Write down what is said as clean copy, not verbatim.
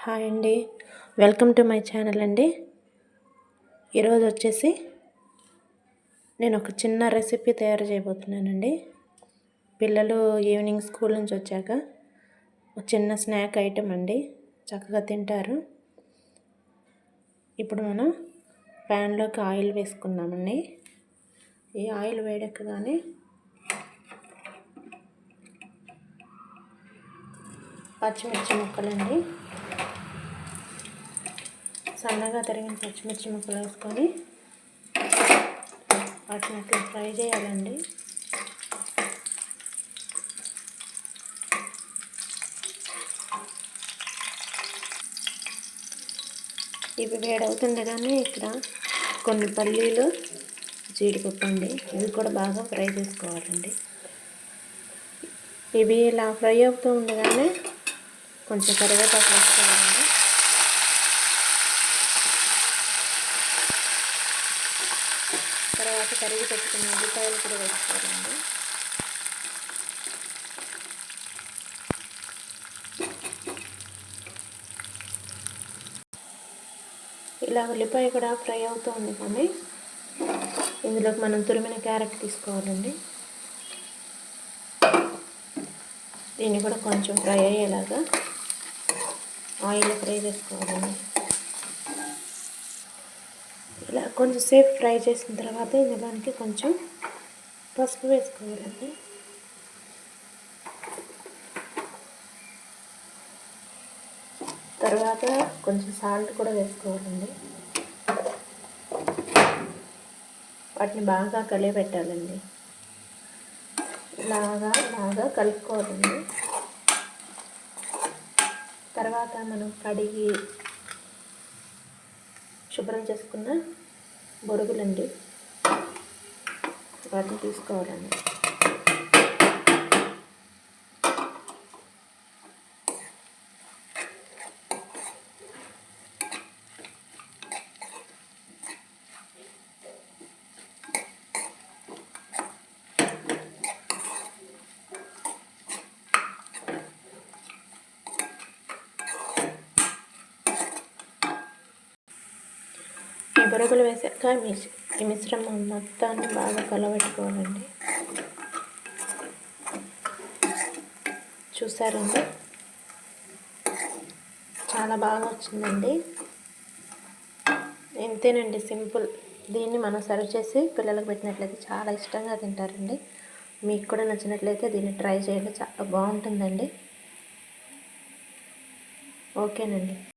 Hi అండి, welcome to my channel అండి. ఈరోజు వచ్చేసి నేను ఒక చిన్న రెసిపీ తయారు చేయబోతున్నానండి. పిల్లలు ఈవినింగ్ స్కూల్ నుంచి వచ్చాక ఒక చిన్న స్నాక్ ఐటెం అండి, చక్కగా తింటారు. ఇప్పుడు మనం ప్యాన్లోకి ఆయిల్ వేసుకున్నామండి. ఈ ఆయిల్ వేడెక్కగానే పచ్చిమిర్చి ముక్కలండి, సన్నగా తరిగిన పచ్చిమిర్చి ముక్కలు వేసుకొని వాటిని అట్లా ఫ్రై చేయాలండి. ఇవి వేడవుతుండగానే ఇక్కడ కొన్ని పల్లీలు, జీడిపప్పు అండి, ఇవి కూడా బాగా ఫ్రై చేసుకోవాలండి. ఇవి ఇలా ఫ్రై అవుతూ ఉండగానే కొంచెం కరివేపాకు వేసుకోవాలండి. తర్వాత కరిగి పెట్టుకున్న ఉల్లిపాయలు కూడా వేసుకోవాలండి. ఇలా ఉల్లిపాయ కూడా ఫ్రై అవుతూ ఉంది కానీ ఇందులోకి మనం తురిమిన క్యారెట్ తీసుకోవాలండి. దీన్ని కూడా కొంచెం ఫ్రై అయ్యేలాగా ఆయిల్ ఫ్రై చేసుకోవాలండి. ఇలా కొంచెం సేపు ఫ్రై చేసిన తర్వాత ఇందులోనికి కొంచెం పసుపు వేసుకోవాలండి. తర్వాత కొంచెం సాల్ట్ కూడా వేసుకోవాలండి. వాటిని బాగా కలియబెట్టాలండి. బాగా కలుపుకోవాలండి. తర్వాత మనం కడిగి శుభ్రం చేసుకున్న బొరుగులండి, వాటిని తీసుకోవాలండి. ఈ బొరుగులు వేసాక ఈ మిశ్రమం మొత్తాన్ని బాగా కలబెట్టుకోవాలండి. చూసారండి, చాలా బాగా వచ్చిందండి. ఇంతేనండి, సింపుల్. దీన్ని మనం సర్వ్ చేసి పిల్లలకు పెట్టినట్లయితే చాలా ఇష్టంగా తింటారండి. మీకు కూడా నచ్చినట్లయితే దీన్ని ట్రై చేయండి, చాలా బాగుంటుందండి. ఓకేనండి.